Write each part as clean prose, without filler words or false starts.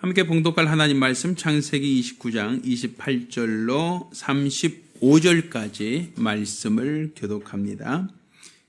함께 봉독할 하나님 말씀 창세기 29장 28절로 35절까지 말씀을 교독합니다.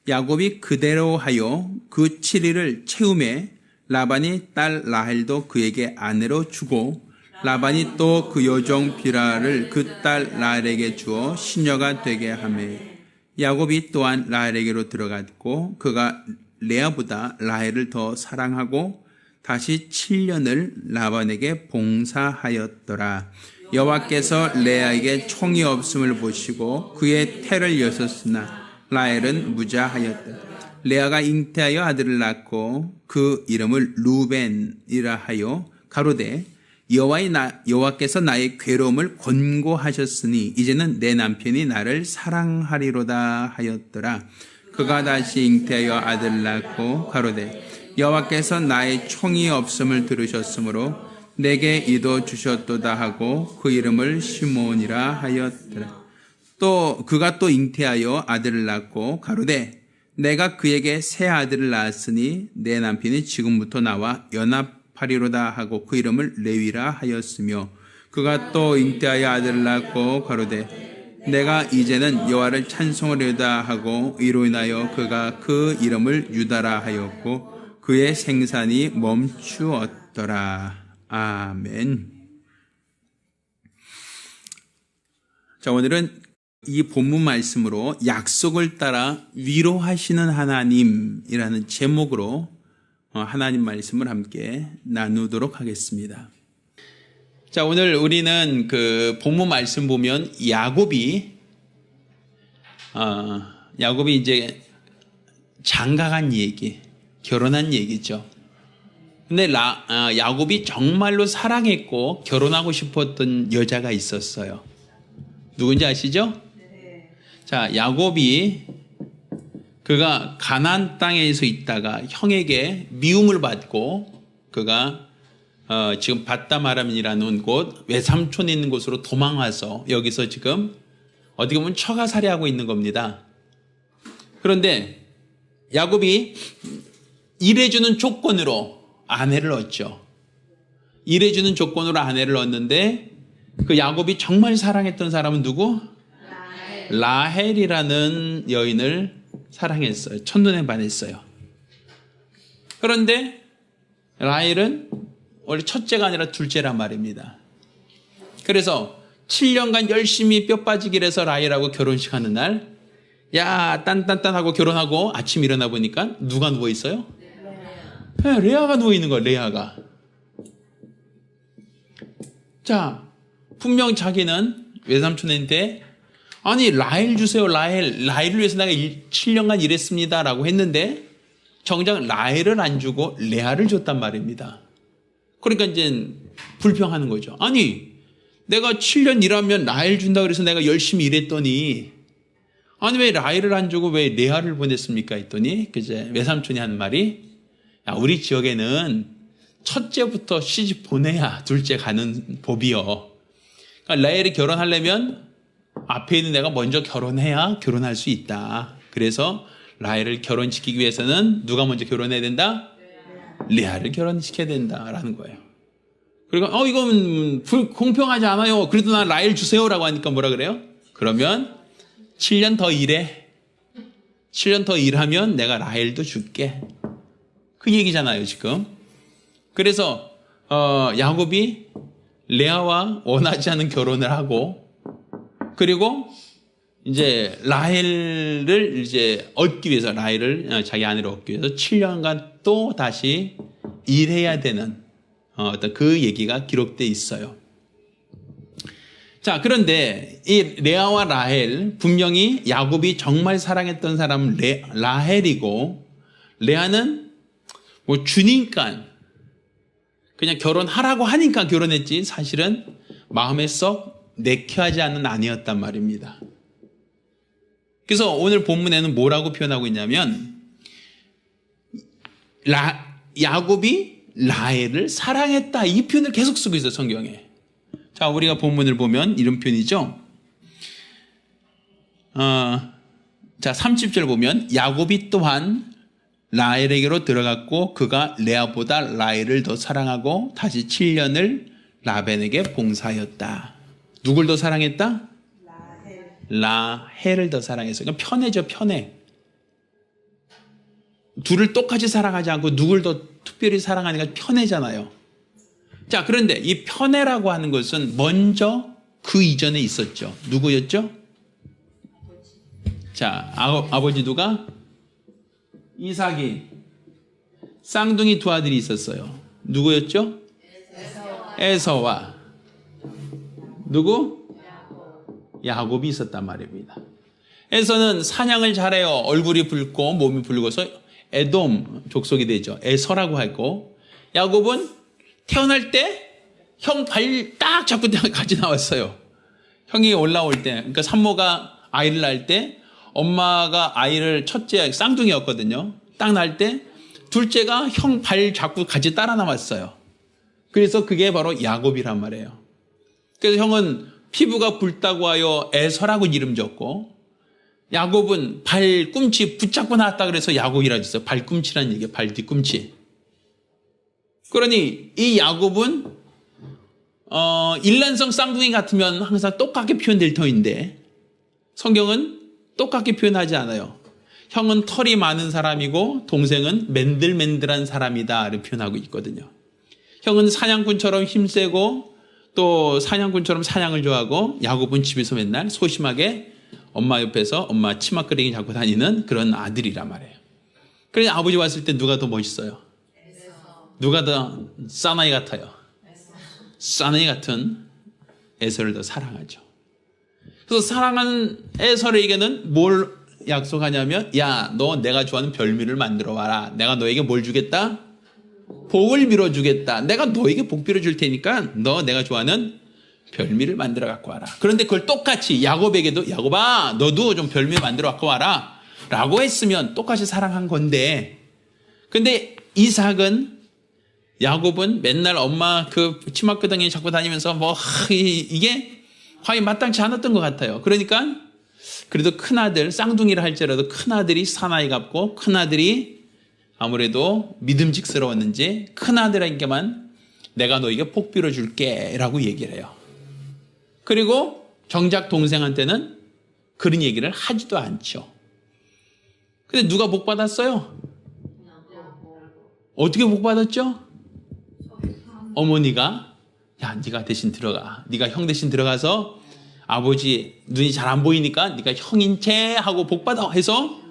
야곱이 그대로 하여 그 7일을 채우매 라반이 딸 라헬도 그에게 아내로 주고 라반이 또 그 여종 빌하를 그 딸 라헬에게 주어 시녀가 되게 하매 야곱이 또한 라헬에게로 들어갔고 그가 레아보다 라헬을 더 사랑하고 다시 7년을 라반에게 봉사하였더라. 여호와께서 레아에게 총이 없음을 보시고 그의 태를 여셨으나 라헬은 무자하였다. 레아가 잉태하여 아들을 낳고 그 이름을 루벤이라 하여 가로되 여호와께서 나의 괴로움을 권고하셨으니 이제는 내 남편이 나를 사랑하리로다 하였더라. 그가 다시 잉태하여 아들을 낳고 가로되 여호와께서 나의 총이 없음을 들으셨으므로 내게 이도 주셨도다 하고 그 이름을 시몬이라 하였더라. 또 그가 또 잉태하여 아들을 낳고 가로되 내가 그에게 새 아들을 낳았으니 내 남편이 지금부터 나와 연합하리로다 하고 그 이름을 레위라 하였으며 그가 또 잉태하여 아들을 낳고 가로되 내가 이제는 여호와를 찬송하리로다 하고 이로 인하여 그가 그 이름을 유다라 하였고 그의 생산이 멈추었더라. 아멘. 자, 오늘은 이 본문 말씀으로 약속을 따라 위로하시는 하나님이라는 제목으로 하나님 말씀을 함께 나누도록 하겠습니다. 자, 오늘 우리는 그 본문 말씀 보면 야곱이 이제 장가간 얘기, 결혼한 얘기죠. 근데 야곱이 정말로 사랑했고 결혼하고 싶었던 여자가 있었어요. 누군지 아시죠? 자, 야곱이 그가 가나안 땅에서 있다가 형에게 미움을 받고 그가 지금 밧다마람이라는 곳 외삼촌이 있는 곳으로 도망와서 여기서 지금 어떻게 보면 처가살이하고 있는 겁니다. 그런데 야곱이 일해주는 조건으로 아내를 얻죠. 일해주는 조건으로 아내를 얻는데 그 야곱이 정말 사랑했던 사람은 누구? 라헬이라는 여인을 사랑했어요. 첫눈에 반했어요. 그런데 라헬은 원래 첫째가 아니라 둘째란 말입니다. 그래서 7년간 열심히 뼈 빠지기를 해서 라헬하고 결혼식 하는 날, 야, 딴딴딴하고 결혼하고 아침 일어나 보니까 누가 누워 있어요? 네, 레아가 누워 있는 거예요. 레아가. 자, 분명 자기는 외삼촌한테 아니 라헬 주세요. 라헬을 위해서 내가 7년간 일했습니다라고 했는데 정작 라헬을 안 주고 레아를 줬단 말입니다. 그러니까 이제 불평하는 거죠. 아니 내가 7년 일하면 라헬 준다 그래서 내가 열심히 일했더니 아니 왜 라헬을 안 주고 왜 레아를 보냈습니까 했더니 그제 외삼촌이 한 말이 야, 우리 지역에는 첫째부터 시집 보내야 둘째 가는 법이요. 그러니까 라헬이 결혼하려면 앞에 있는 내가 먼저 결혼해야 결혼할 수 있다. 그래서 라헬을 결혼시키기 위해서는 누가 먼저 결혼해야 된다? 레아를 결혼시켜야 된다라는 거예요. 그리고 이건 공평하지 않아요. 그래도 난 라헬 주세요라고 하니까 뭐라 그래요? 그러면 7년 더 일해. 7년 더 일하면 내가 라헬도 줄게. 그 얘기잖아요, 지금. 그래서 야곱이 레아와 원하지 않은 결혼을 하고 그리고 이제 라헬을 이제 얻기 위해서 라헬을 자기 아내로 얻기 위해서 7년간 또 다시 일해야 되는 어떤 그 얘기가 기록되어 있어요. 자, 그런데 이 레아와 라헬 분명히 야곱이 정말 사랑했던 사람은 라헬이고 레아는 뭐 주니까 그냥 결혼하라고 하니까 결혼했지 사실은 마음에 썩 내켜하지 않는 아내였단 말입니다. 그래서 오늘 본문에는 뭐라고 표현하고 있냐면 야곱이 라헬을 사랑했다 이 표현을 계속 쓰고 있어요. 성경에. 자, 우리가 본문을 보면 이런 표현이죠. 자, 30절 보면 야곱이 또한 라헬에게로 들어갔고 그가 레아보다 라헬을 더 사랑하고 다시 7년을 라벤에게 봉사하였다. 누굴 더 사랑했다? 라헬을 더 사랑했어요. 그러니까 편해져, 편해. 둘을 똑같이 사랑하지 않고 누굴 더 특별히 사랑하니까 편해잖아요. 자, 그런데 이 편해라고 하는 것은 먼저 그 이전에 있었죠. 누구였죠? 자, 아버지 누가? 이삭이. 쌍둥이 두 아들이 있었어요. 누구였죠? 에서와 누구? 야곱이 있었단 말입니다. 에서는 사냥을 잘해요. 얼굴이 붉고 몸이 붉어서 에돔 족속이 되죠. 에서라고 했고, 야곱은 태어날 때 형 발 딱 잡고 같이 나왔어요. 형이 올라올 때, 그러니까 산모가 아이를 낳을 때 엄마가 아이를 첫째 쌍둥이였거든요. 딱 낳을 때 둘째가 형 발 잡고 같이 따라 나왔어요. 그래서 그게 바로 야곱이란 말이에요. 그래서 형은 피부가 붉다고 하여 에서라고 이름 졌고, 야곱은 발꿈치 붙잡고 나왔다 그래서 야곱이라고 했어요. 발꿈치라는 얘기예요. 발 뒤꿈치. 그러니 이 야곱은 일란성 쌍둥이 같으면 항상 똑같게 표현될 터인데 성경은 똑같게 표현하지 않아요. 형은 털이 많은 사람이고 동생은 맨들맨들한 사람이다 이렇게 표현하고 있거든요. 형은 사냥꾼처럼 힘세고 또 사냥꾼처럼 사냥을 좋아하고, 야곱은 집에서 맨날 소심하게 엄마 옆에서 엄마 치마끄레기 잡고 다니는 그런 아들이란 말이에요. 그래서 아버지 왔을 때 누가 더 멋있어요? 누가 더 사나이 같아요? 사나이 같은 에서를 더 사랑하죠. 그래서 사랑하는 에서에게는 뭘 약속하냐면, 야, 너 내가 좋아하는 별미를 만들어 와라. 내가 너에게 뭘 주겠다? 복을 빌어주겠다. 내가 너에게 복 빌어줄 테니까 너 내가 좋아하는 별미를 만들어 갖고 와라. 그런데 그걸 똑같이 야곱에게도, 야곱아, 너도 좀 별미 만들어 갖고 와라 라고 했으면 똑같이 사랑한 건데, 근데 이삭은, 야곱은 맨날 엄마 그 치마끄덩이 잡고 다니면서 이게 화이 마땅치 않았던 것 같아요. 그러니까 그래도 큰아들, 쌍둥이를 할지라도 큰아들이 사나이 같고 큰아들이 아무래도 믿음직스러웠는지 큰아들에게만 내가 너에게 복 빌어줄게 라고 얘기를 해요. 그리고 정작 동생한테는 그런 얘기를 하지도 않죠. 근데 누가 복 받았어요? 어떻게 복 받았죠? 어머니가, 야, 네가 대신 들어가. 네가 형 대신 들어가서 아버지 눈이 잘 안 보이니까 네가 형인 체 하고 복 받아 해서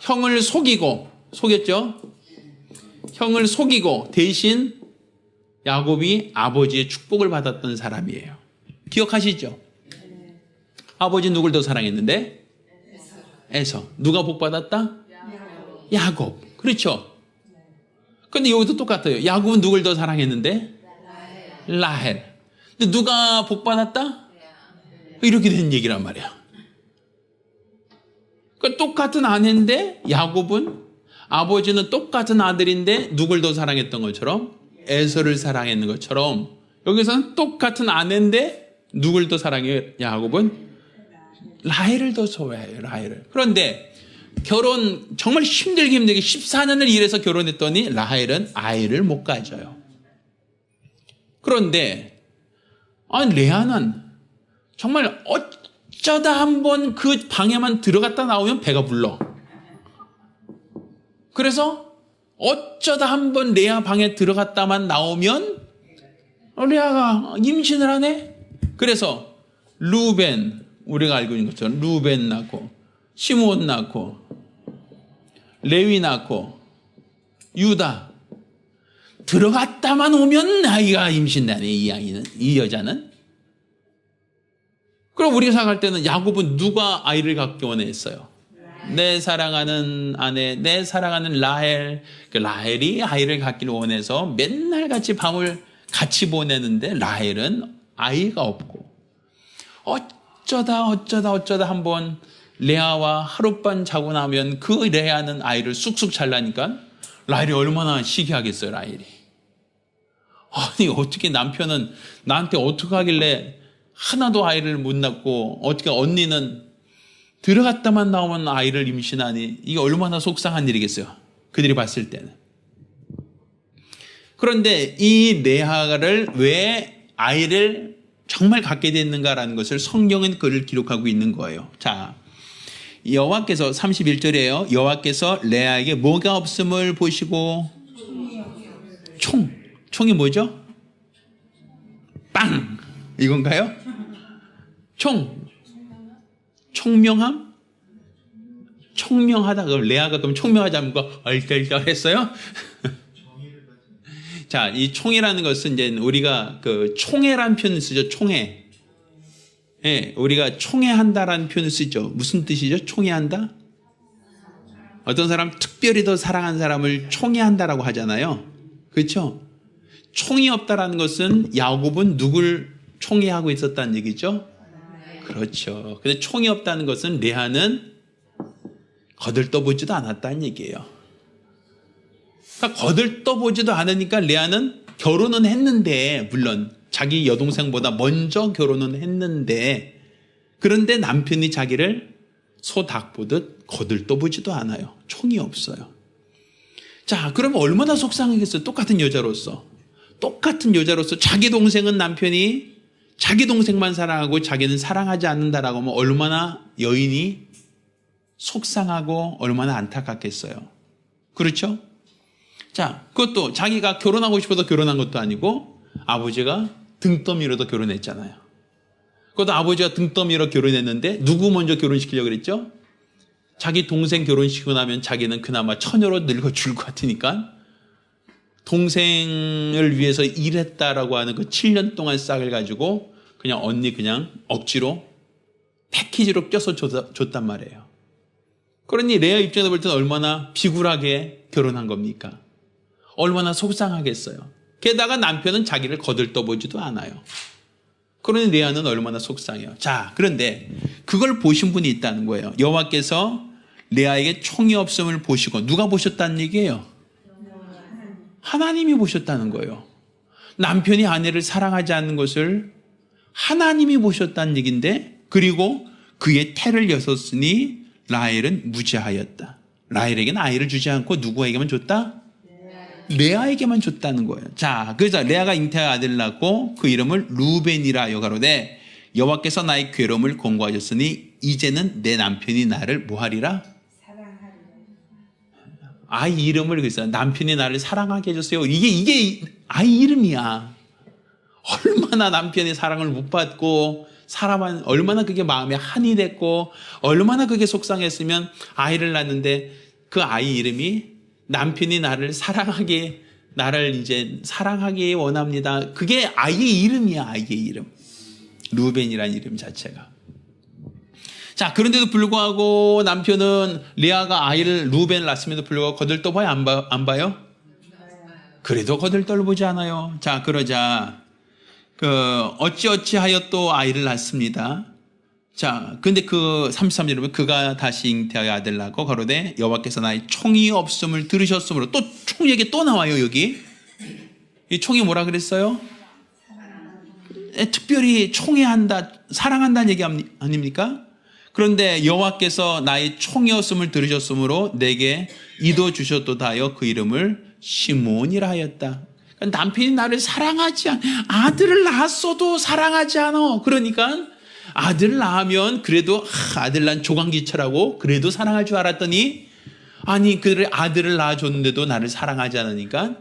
형을 속였죠? 형을 속이고 대신 야곱이 아버지의 축복을 받았던 사람이에요. 기억하시죠? 아버지 누굴 더 사랑했는데? 에서. 누가 복 받았다? 야곱. 그렇죠? 근데 여기도 똑같아요. 야곱은 누굴 더 사랑했는데? 라헬. 근데 누가 복 받았다? 이렇게 된 얘기란 말이야. 그러니까 똑같은 아내인데 야곱은, 아버지는 똑같은 아들인데 누굴 더 사랑했던 것처럼 에서를 사랑했는 것처럼, 여기서는 똑같은 아내인데 누굴 더 사랑해요? 야곱은 라헬을 더 좋아해요. 라헬을. 그런데 결혼 정말 힘들게 14년을 일해서 결혼했더니 라헬은 아이를 못 가져요. 그런데 레아는 정말 어쩌다 한번 그 방에만 들어갔다 나오면 배가 불러. 그래서 어쩌다 한번 레아 방에 들어갔다만 나오면 레아가 임신을 하네. 그래서 루벤, 우리가 알고 있는 것처럼 루벤 낳고 시므온 낳고 레위 낳고 유다, 들어갔다만 오면 아이가 임신다네. 이 여자는. 그럼 우리가 생각할 때는 야곱은 누가 아이를 갖기 원했어요? 내 사랑하는 아내, 내 사랑하는 라헬. 그 라헬이 아이를 갖기를 원해서 맨날 같이 밤을 같이 보내는데 라헬은 아이가 없고, 어쩌다 한번 레아와 하룻밤 자고 나면 그 레아는 아이를 쑥쑥 잘나니까 라헬이 얼마나 시기하겠어요. 라헬이. 아니, 어떻게 남편은 나한테 어떻게 하길래 하나도 아이를 못 낳고, 어떻게 언니는 들어갔다만 나오면 아이를 임신하니, 이게 얼마나 속상한 일이겠어요. 그들이 봤을 때는. 그런데 이 레아를 왜 아이를 정말 갖게 됐는가라는 것을 성경은 그를 기록하고 있는 거예요. 자, 여호와께서 31절이에요. 여호와께서 레아에게 뭐가 없음을 보시고 총이 뭐죠? 빵 이건가요? 총명함? 총명하다. 그럼 레아가 그럼 총명하지 않고 얼떨떨했어요? 자, 이 총이라는 것은 이제 우리가 그 총애라는 표현을 쓰죠. 총애. 예, 우리가 총애한다라는 표현을 쓰죠. 무슨 뜻이죠? 총애한다? 어떤 사람 특별히 더 사랑한 사람을 총애한다라고 하잖아요. 그렇죠? 총이 없다라는 것은 야곱은 누굴 총애하고 있었다는 얘기죠? 그렇죠. 근데 총이 없다는 것은 레아는 거들떠보지도 않았다는 얘기예요. 그러니까 거들떠보지도 않으니까 레아는 결혼은 했는데, 물론 자기 여동생보다 먼저 결혼은 했는데, 그런데 남편이 자기를 소 닭 보듯 거들떠보지도 않아요. 총이 없어요. 자, 그러면 얼마나 속상하겠어요. 똑같은 여자로서 자기 동생은 남편이 자기 동생만 사랑하고 자기는 사랑하지 않는다라고 하면 얼마나 여인이 속상하고 얼마나 안타깝겠어요. 그렇죠? 자, 그것도 자기가 결혼하고 싶어서 결혼한 것도 아니고 아버지가 등떠미로도 결혼했잖아요. 그것도 아버지가 등떠미로 결혼했는데 누구 먼저 결혼시키려고 그랬죠? 자기 동생 결혼시키고 나면 자기는 그나마 처녀로 늙어 죽을 것 같으니까 동생을 위해서 일했다라고 하는 그 7년 동안 싹을 가지고 그냥 언니 그냥 억지로 패키지로 껴서 줬단 말이에요. 그러니 레아 입장에서 볼 때는 얼마나 비굴하게 결혼한 겁니까? 얼마나 속상하겠어요. 게다가 남편은 자기를 거들떠보지도 않아요. 그러니 레아는 얼마나 속상해요. 자, 그런데 그걸 보신 분이 있다는 거예요. 여호와께서 레아에게 총이 없음을 보시고, 누가 보셨다는 얘기예요? 하나님이 보셨다는 거예요. 남편이 아내를 사랑하지 않는 것을 하나님이 보셨다는 얘기인데, 그리고 그의 태를 여섰으니 라헬은 무죄하였다. 라헬에게는 아이를 주지 않고 누구에게만 줬다? 레아에게만 줬다는 거예요. 자, 그래서 레아가 잉태하여 아들을 낳고 그 이름을 루벤이라 여가로되 여호와께서 나의 괴로움을 공고하셨으니 이제는 내 남편이 나를 뭐하리라? 아이 이름을 그래서 남편이 나를 사랑하게 해줬어요. 이게 아이 이름이야. 얼마나 남편의 사랑을 못 받고 사람은 얼마나 그게 마음에 한이 됐고 얼마나 그게 속상했으면 아이를 낳는데 그 아이 이름이 남편이 나를 이제 사랑하기 원합니다. 그게 아이의 이름이야, 아이의 이름. 루벤이라는 이름 자체가. 자, 그런데도 불구하고 남편은 레아가 아이를 루벤을 낳았음에도 불구하고 거들떠봐요, 안 봐요? 그래도 거들떠보지 않아요. 자, 그러자 어찌하여 또 아이를 낳습니다. 자, 근데 그 33절에 보면 그가 다시 잉태하여 아들 낳고 가로되 여호와께서 나의 총이 없음을 들으셨으므로, 또 총 얘기 또 나와요. 여기 이 총이 뭐라 그랬어요? 특별히 총애한다, 사랑한다는 얘기 아닙니까? 그런데 여호와께서 나의 총이 없음을 들으셨으므로 내게 이도 주셨도다 하여 그 이름을 시몬이라 하였다. 그러니까 남편이 나를 사랑하지 않아, 아들을 낳았어도 사랑하지 않아. 그러니까 아들을 낳으면 그래도 아들 낳은 조강지처라고 그래도 사랑할 줄 알았더니, 아니 그를 아들을 낳아줬는데도 나를 사랑하지 않으니까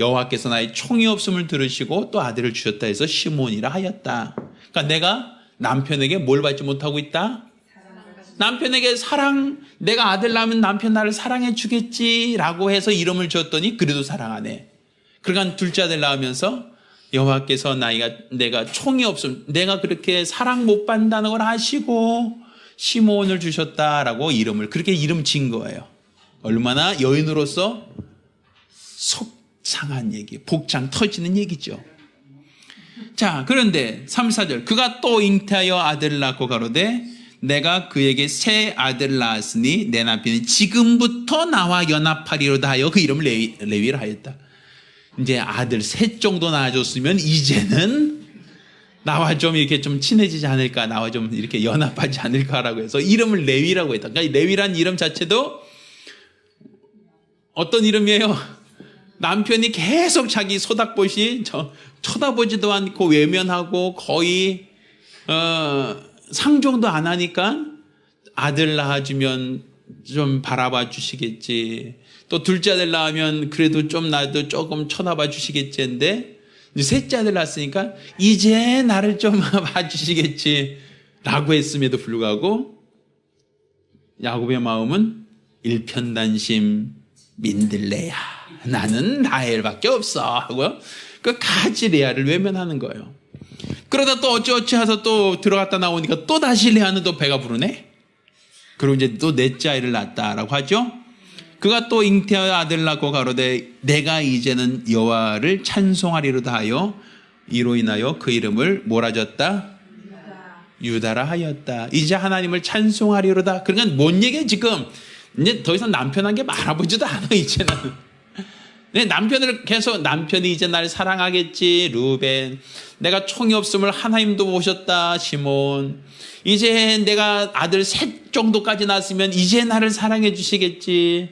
여호와께서 나의 총이 없음을 들으시고 또 아들을 주셨다 해서 시몬이라 하였다. 그러니까 내가 남편에게 뭘 받지 못하고 있다? 남편에게 내가 아들 낳으면 남편 나를 사랑해 주겠지라고 해서 이름을 줬더니 그래도 사랑 안 해. 그러니까 둘째 아들 낳으면서 여호와께서 내가 총이 없음, 내가 그렇게 사랑 못 받는다는 걸 아시고 시몬을 주셨다라고 그렇게 이름 진 거예요. 얼마나 여인으로서 속상한 얘기, 복장 터지는 얘기죠. 자, 그런데 34절 그가 또 잉태하여 아들을 낳고 가로되 내가 그에게 새 아들을 낳았으니 내 남편이 지금부터 나와 연합하리로다 하여 그 이름을 레위를 하였다. 이제 아들 셋 정도 낳아줬으면 이제는 나와 좀 이렇게 좀 친해지지 않을까, 나와 좀 이렇게 연합하지 않을까라고 해서 이름을 레위라고 했다. 그러니까 레위란 이름 자체도 어떤 이름이에요? 남편이 계속 자기 소닥보시 쳐다보지도 않고 외면하고 거의 상종도 안 하니까 아들 낳아주면 좀 바라봐 주시겠지. 또 둘째 아들 낳으면 그래도 좀 나도 조금 쳐다봐 주시겠지 했는데 이제 셋째 아들 낳았으니까 이제 나를 좀 봐주시겠지 라고 했음에도 불구하고 야곱의 마음은 일편단심 민들레야. 나는 라헬밖에 없어 하고요. 끝까지 레아를 외면하는 거예요. 그러다 또 어찌어찌 해서 또 들어갔다 나오니까 또 다시 레아는 또 배가 부르네. 그리고 이제 또 넷째 아이를 낳았다라고 하죠. 그가 또 잉태하여 아들 낳고 가로되 내가 이제는 여호와를 찬송하리로다 하여 이로 인하여 그 이름을 뭐라 졌다? 유다라 하였다. 이제 하나님을 찬송하리로다. 그러니까 뭔 얘기야 지금? 이제 더 이상 남편한 게 말아보지도 않아 이제는. 남편을 계속 남편이 이제 날 사랑하겠지. 루벤. 내가 총이 없음을 하나님도 보셨다. 시몬. 이제 내가 아들 셋 정도까지 낳았으면 이제 나를 사랑해 주시겠지.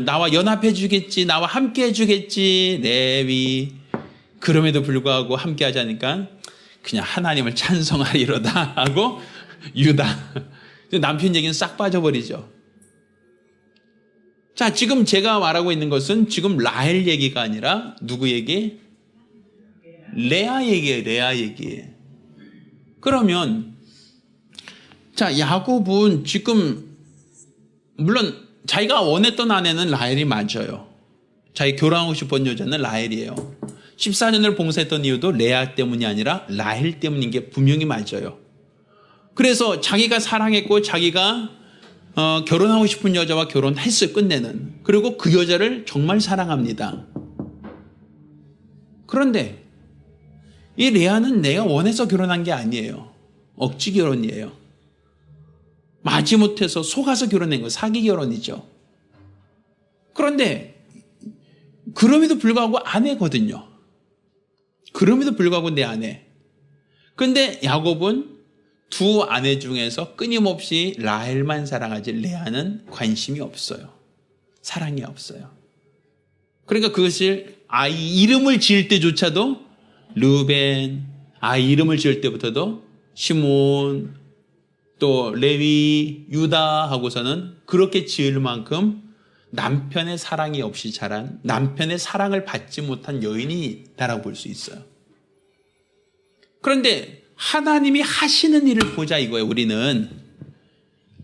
나와 연합해 주겠지. 나와 함께 해 주겠지. 레위. 그럼에도 불구하고 함께 하자니까 그냥 하나님을 찬송하리로다 하고 유다. 남편 얘기는 싹 빠져버리죠. 자, 지금 제가 말하고 있는 것은 지금 라헬 얘기가 아니라 누구 얘기? 레아 얘기예요. 레아 얘기. 그러면 자, 야곱은 지금 물론 자기가 원했던 아내는 라헬이 맞아요. 자기 결혼하고 싶은 여자는 라헬이에요. 14년을 봉사했던 이유도 레아 때문이 아니라 라헬 때문인 게 분명히 맞아요. 그래서 자기가 사랑했고 자기가 결혼하고 싶은 여자와 결혼했어요. 끝내는. 그리고 그 여자를 정말 사랑합니다. 그런데 이 레아는 내가 원해서 결혼한 게 아니에요. 억지 결혼이에요. 마지못해서 속아서 결혼한 거 사기 결혼이죠. 그런데 그럼에도 불구하고 아내거든요. 그럼에도 불구하고 내 아내. 근데 야곱은 두 아내 중에서 끊임없이 라헬만 사랑하지 레아는 관심이 없어요. 사랑이 없어요. 그러니까 그것을 아이 이름을 지을 때조차도 르벤, 아이 이름을 지을 때부터도 시몬, 또 레위, 유다 하고서는 그렇게 지을 만큼 남편의 사랑이 없이 자란 남편의 사랑을 받지 못한 여인이다라고 볼 수 있어요. 그런데 하나님이 하시는 일을 보자 이거예요. 우리는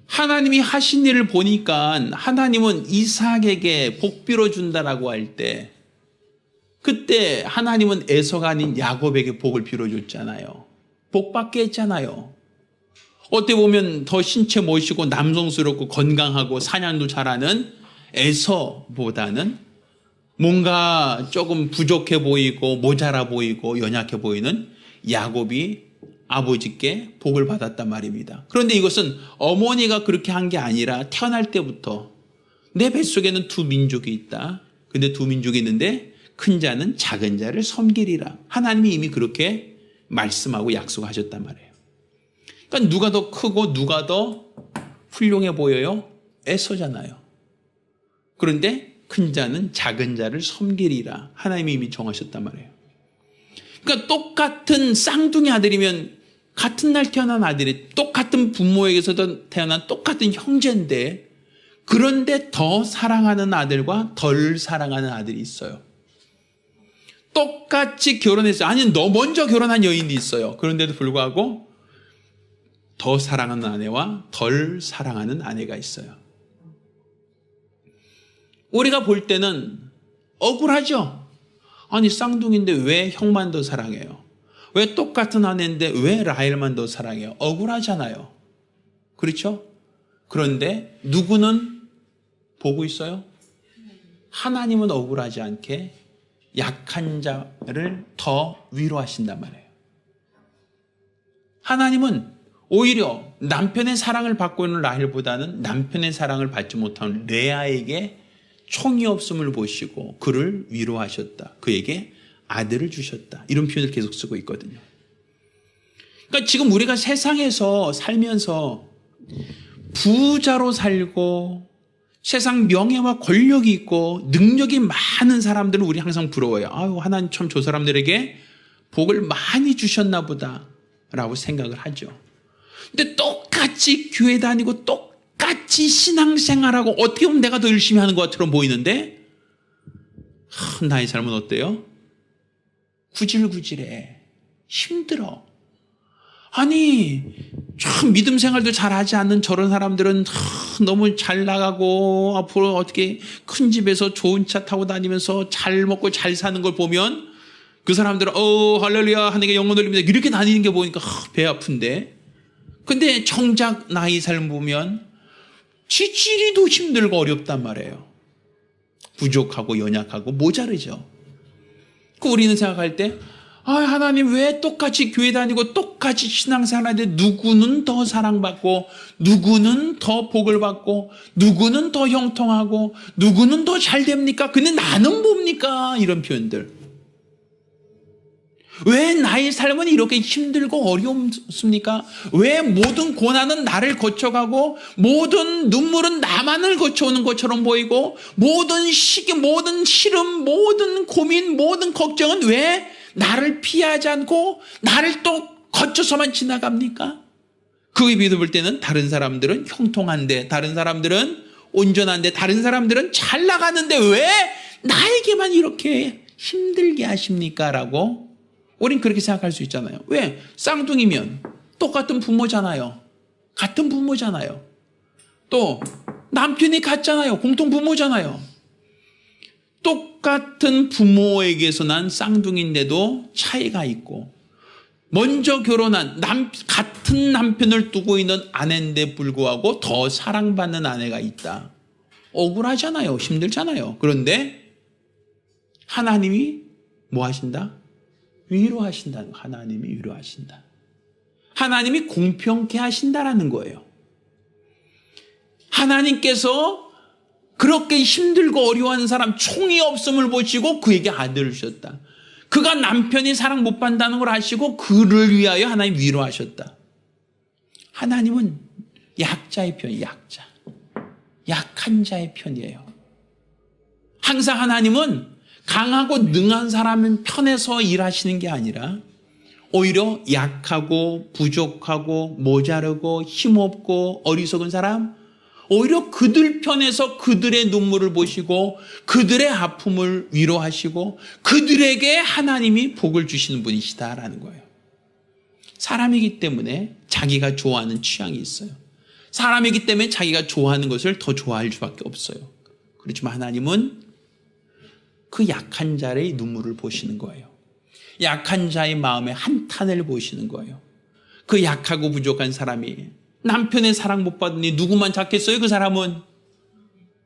하나님이 하신 일을 보니까 하나님은 이삭에게 복 빌어준다라고 할 때 그때 하나님은 에서가 아닌 야곱에게 복을 빌어줬잖아요. 복 받게 했잖아요. 어떻게 보면 더 신체 멋있고 남성스럽고 건강하고 사냥도 잘하는 에서보다는 뭔가 조금 부족해 보이고 모자라 보이고 연약해 보이는 야곱이 아버지께 복을 받았단 말입니다. 그런데 이것은 어머니가 그렇게 한 게 아니라 태어날 때부터 내 뱃속에는 두 민족이 있다. 근데 두 민족이 있는데 큰 자는 작은 자를 섬기리라. 하나님이 이미 그렇게 말씀하고 약속하셨단 말이에요. 그러니까 누가 더 크고 누가 더 훌륭해 보여요? 에서잖아요. 그런데 큰 자는 작은 자를 섬기리라. 하나님이 이미 정하셨단 말이에요. 그러니까 똑같은 쌍둥이 아들이면 같은 날 태어난 아들이 똑같은 부모에게서 태어난 똑같은 형제인데 그런데 더 사랑하는 아들과 덜 사랑하는 아들이 있어요. 똑같이 결혼했어요. 아니 너 먼저 결혼한 여인이 있어요. 그런데도 불구하고 더 사랑하는 아내와 덜 사랑하는 아내가 있어요. 우리가 볼 때는 억울하죠. 아니 쌍둥이인데 왜 형만 더 사랑해요? 왜 똑같은 아내인데 왜 라헬만 더 사랑해요? 억울하잖아요. 그렇죠? 그런데 누구는 보고 있어요? 하나님은 억울하지 않게 약한 자를 더 위로하신단 말이에요. 하나님은 오히려 남편의 사랑을 받고 있는 라헬보다는 남편의 사랑을 받지 못하는 레아에게 총이 없음을 보시고 그를 위로하셨다. 그에게 아들을 주셨다. 이런 표현을 계속 쓰고 있거든요. 그러니까 지금 우리가 세상에서 살면서 부자로 살고 세상 명예와 권력이 있고 능력이 많은 사람들은 우리 항상 부러워요. 아유, 하나님 참 저 사람들에게 복을 많이 주셨나 보다 라고 생각을 하죠. 근데 똑같이 교회 다니고 똑같이 신앙생활하고 어떻게 보면 내가 더 열심히 하는 것처럼 보이는데 나의 삶은 어때요? 구질구질해. 힘들어. 아니 참 믿음 생활도 잘하지 않는 저런 사람들은 너무 잘 나가고 앞으로 어떻게 큰 집에서 좋은 차 타고 다니면서 잘 먹고 잘 사는 걸 보면 그 사람들은 할렐루야 하나님께 영광 돌립니다 이렇게 다니는 게 보니까 배 아픈데, 근데 정작 나의 삶 보면 지지리도 힘들고 어렵단 말이에요. 부족하고 연약하고 모자르죠. 그 우리는 생각할 때 하나님 왜 똑같이 교회 다니고 똑같이 신앙생활하는데 누구는 더 사랑받고 누구는 더 복을 받고 누구는 더 형통하고 누구는 더 잘 됩니까? 근데 나는 뭡니까? 이런 표현들. 왜 나의 삶은 이렇게 힘들고 어렵습니까? 왜 모든 고난은 나를 거쳐가고 모든 눈물은 나만을 거쳐오는 것처럼 보이고 모든 시기, 모든 시름, 모든 고민, 모든 걱정은 왜 나를 피하지 않고 나를 또 거쳐서만 지나갑니까? 그에 비해 볼 때는 다른 사람들은 형통한데, 다른 사람들은 온전한데, 다른 사람들은 잘 나가는데 왜 나에게만 이렇게 힘들게 하십니까? 라고 우린 그렇게 생각할 수 있잖아요. 왜? 쌍둥이면 똑같은 부모잖아요. 같은 부모잖아요. 또 남편이 같잖아요. 공통 부모잖아요. 똑같은 부모에게서 난 쌍둥이인데도 차이가 있고, 먼저 결혼한 같은 남편을 두고 있는 아내인데 불구하고 더 사랑받는 아내가 있다. 억울하잖아요. 힘들잖아요. 그런데 하나님이 뭐 하신다? 위로하신다는 거. 하나님이 위로하신다. 하나님이 공평케 하신다라는 거예요. 하나님께서 그렇게 힘들고 어려워하는 사람 총이 없음을 보시고 그에게 아들을 주셨다. 그가 남편이 사랑 못 받는다는 걸 아시고 그를 위하여 하나님 위로하셨다. 하나님은 약자의 편이에요. 약자. 약한 자의 편이에요. 항상 하나님은 강하고 능한 사람 편에서 일하시는 게 아니라 오히려 약하고 부족하고 모자르고 힘없고 어리석은 사람, 오히려 그들 편에서 그들의 눈물을 보시고 그들의 아픔을 위로하시고 그들에게 하나님이 복을 주시는 분이시다라는 거예요. 사람이기 때문에 자기가 좋아하는 취향이 있어요. 사람이기 때문에 자기가 좋아하는 것을 더 좋아할 수밖에 없어요. 그렇지만 하나님은 그 약한 자의 눈물을 보시는 거예요. 약한 자의 마음의 한탄을 보시는 거예요. 그 약하고 부족한 사람이 남편의 사랑 못 받으니 누구만 찾겠어요? 그 사람은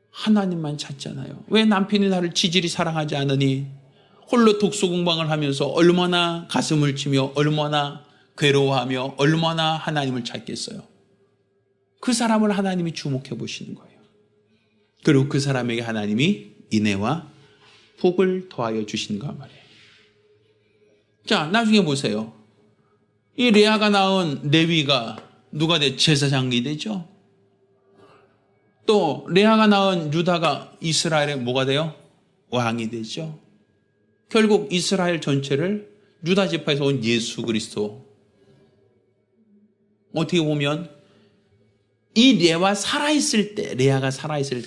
하나님만 찾잖아요. 왜 남편이 나를 지질이 사랑하지 않으니 홀로 독서 공방을 하면서 얼마나 가슴을 치며 얼마나 괴로워하며 얼마나 하나님을 찾겠어요? 그 사람을 하나님이 주목해 보시는 거예요. 그리고 그 사람에게 하나님이 인애와 복을 더하여 주신가 말이에요. 자, 나중에 보세요. 이 레아가 낳은 레위가 누가 제사장이 되죠? 또 레아가 낳은 유다가 이스라엘의 뭐가 돼요? 왕이 되죠. 결국 이스라엘 전체를 유다 지파에서 온 예수 그리스도. 어떻게 보면 이 레아가 살아있을 때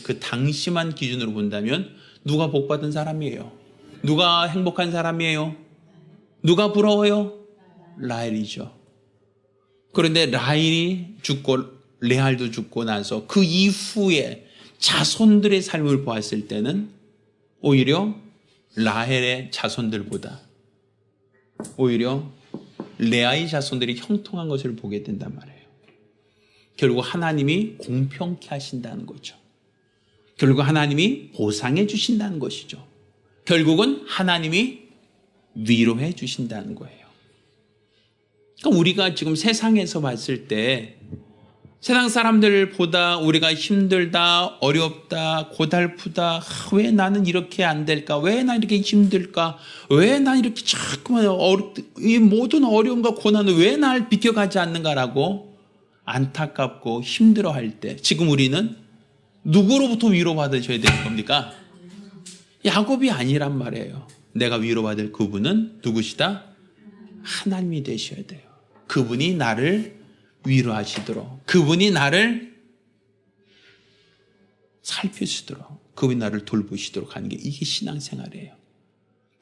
그 당시만 기준으로 본다면 누가 복받은 사람이에요? 누가 행복한 사람이에요? 누가 부러워요? 라헬이죠. 그런데 라헬이 죽고 레알도 죽고 나서 그 이후에 자손들의 삶을 보았을 때는 오히려 라헬의 자손들보다 오히려 레아의 자손들이 형통한 것을 보게 된단 말이에요. 결국 하나님이 공평케 하신다는 거죠. 결국 하나님이 보상해 주신다는 것이죠. 결국은 하나님이 위로해 주신다는 거예요. 그러니까 우리가 지금 세상에서 봤을 때 세상 사람들보다 우리가 힘들다, 어렵다, 고달프다, 왜 나는 이렇게 안 될까? 왜 나 이렇게 힘들까? 왜 나 이렇게 자꾸만 이 모든 어려움과 고난을 왜 날 비켜가지 않는가라고 안타깝고 힘들어할 때 지금 우리는 누구로부터 위로받으셔야 되는 겁니까? 야곱이 아니란 말이에요. 내가 위로받을 그분은 누구시다? 하나님이 되셔야 돼요. 그분이 나를 위로하시도록, 그분이 나를 살피시도록, 그분이 나를 돌보시도록 하는 게 이게 신앙생활이에요.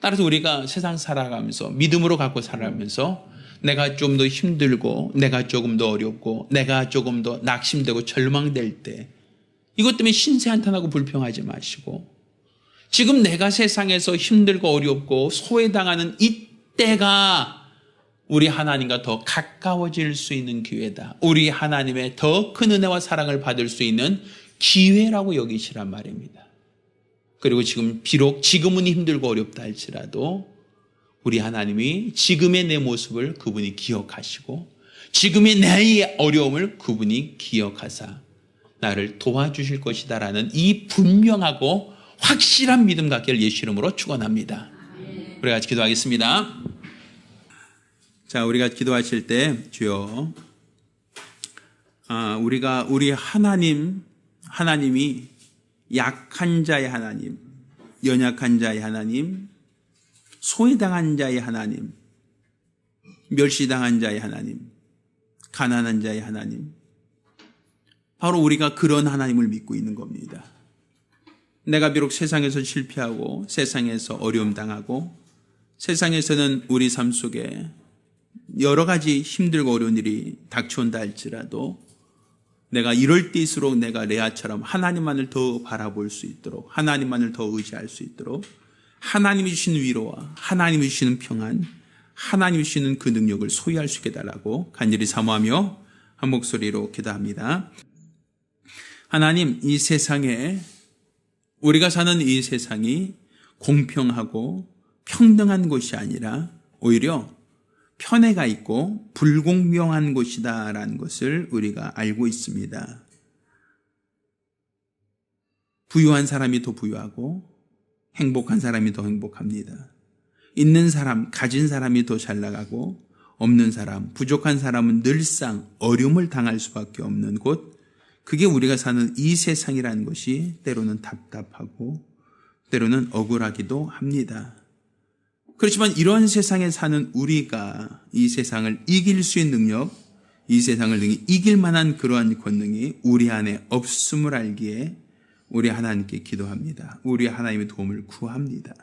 따라서 우리가 세상 살아가면서 믿음으로 갖고 살아가면서 내가 좀 더 힘들고 내가 조금 더 어렵고 내가 조금 더 낙심되고 절망될 때 이것 때문에 신세 한탄하고 불평하지 마시고 지금 내가 세상에서 힘들고 어렵고 소외당하는 이때가 우리 하나님과 더 가까워질 수 있는 기회다. 우리 하나님의 더 큰 은혜와 사랑을 받을 수 있는 기회라고 여기시란 말입니다. 그리고 비록 지금은 힘들고 어렵다 할지라도 우리 하나님이 지금의 내 모습을 그분이 기억하시고 지금의 나의 어려움을 그분이 기억하사 나를 도와주실 것이다라는 이 분명하고 확실한 믿음 갖기를 예수 이름으로 축원합니다. 우리 같이 기도하겠습니다. 자, 우리가 기도하실 때 주여, 우리 하나님이 약한 자의 하나님, 연약한 자의 하나님, 소외당한 자의 하나님, 멸시당한 자의 하나님, 가난한 자의 하나님, 바로 우리가 그런 하나님을 믿고 있는 겁니다. 내가 비록 세상에서 실패하고 세상에서 어려움 당하고 세상에서는 우리 삶 속에 여러 가지 힘들고 어려운 일이 닥쳐온다 할지라도 내가 이럴 때일수록 내가 레아처럼 하나님만을 더 바라볼 수 있도록 하나님만을 더 의지할 수 있도록 하나님이 주시는 위로와 하나님이 주시는 평안, 하나님이 주시는 그 능력을 소유할 수 있게 해달라고 간절히 사모하며 한 목소리로 기도합니다. 하나님, 이 세상에 우리가 사는 이 세상이 공평하고 평등한 곳이 아니라 오히려 편애가 있고 불공평한 곳이다라는 것을 우리가 알고 있습니다. 부유한 사람이 더 부유하고 행복한 사람이 더 행복합니다. 있는 사람, 가진 사람이 더 잘 나가고 없는 사람, 부족한 사람은 늘상 어려움을 당할 수밖에 없는 곳, 그게 우리가 사는 이 세상이라는 것이 때로는 답답하고 때로는 억울하기도 합니다. 그렇지만 이런 세상에 사는 우리가 이 세상을 이길 수 있는 능력, 이 세상을 이길 만한 그러한 권능이 우리 안에 없음을 알기에 우리 하나님께 기도합니다. 우리 하나님의 도움을 구합니다.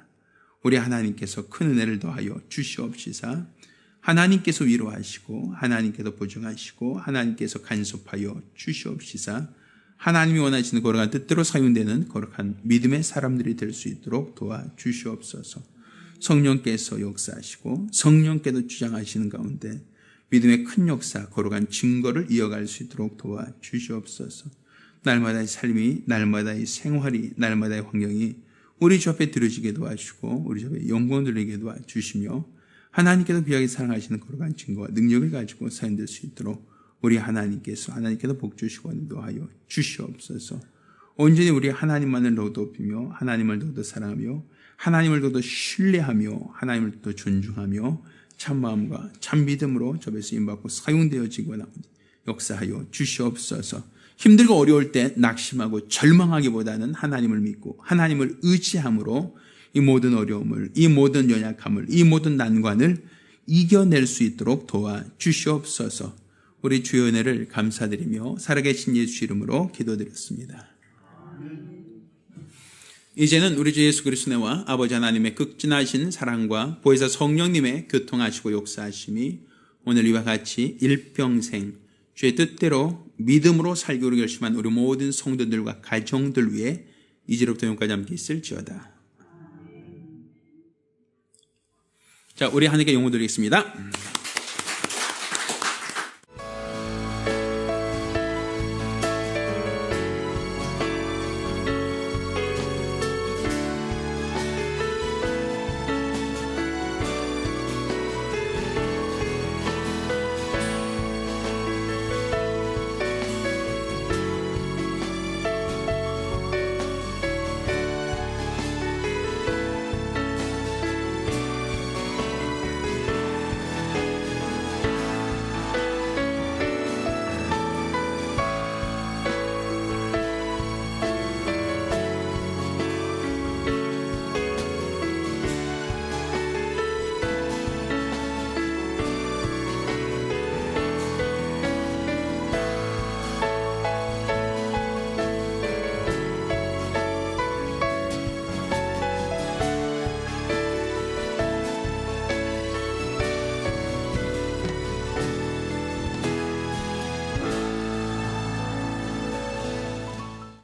우리 하나님께서 큰 은혜를 더하여 주시옵시사 하나님께서 위로하시고 하나님께서 보증하시고 하나님께서 간섭하여 주시옵시사 하나님이 원하시는 거룩한 뜻대로 사용되는 거룩한 믿음의 사람들이 될 수 있도록 도와주시옵소서. 성령께서 역사하시고 성령께서 주장하시는 가운데 믿음의 큰 역사, 거룩한 증거를 이어갈 수 있도록 도와주시옵소서. 날마다의 삶이, 날마다의 생활이, 날마다의 환경이 우리 주 앞에 들어지게 도와주시고 우리 주 앞에 영광 돌리게 도와주시며 하나님께서 귀하게 사랑하시는 거룩한 증거와 능력을 가지고 사용될 수 있도록 우리 하나님께서 복 주시고 인도하여 주시옵소서. 온전히 우리 하나님만을 더욱더 높이며 하나님을 더욱더 사랑하며 하나님을 더욱더 신뢰하며 하나님을 더 존중하며 참마음과 참믿음으로 저 앞에 쓰임받고 사용되어지거나 역사하여 주시옵소서. 힘들고 어려울 때 낙심하고 절망하기보다는 하나님을 믿고 하나님을 의지함으로 이 모든 어려움을, 이 모든 연약함을, 이 모든 난관을 이겨낼 수 있도록 도와주시옵소서. 우리 주의 은혜를 감사드리며 살아계신 예수 이름으로 기도드렸습니다. 이제는 우리 주 예수 그리스도의 은혜와 아버지 하나님의 극진하신 사랑과 보혜사 성령님의 교통하시고 역사하심이 오늘 이와 같이 일평생 주의 뜻대로 믿음으로 살기로 결심한 우리 모든 성도들과 가정들 위해 이제로부터 영까지 함께 있을지어다. 자, 우리 하나님께 영광 드리겠습니다.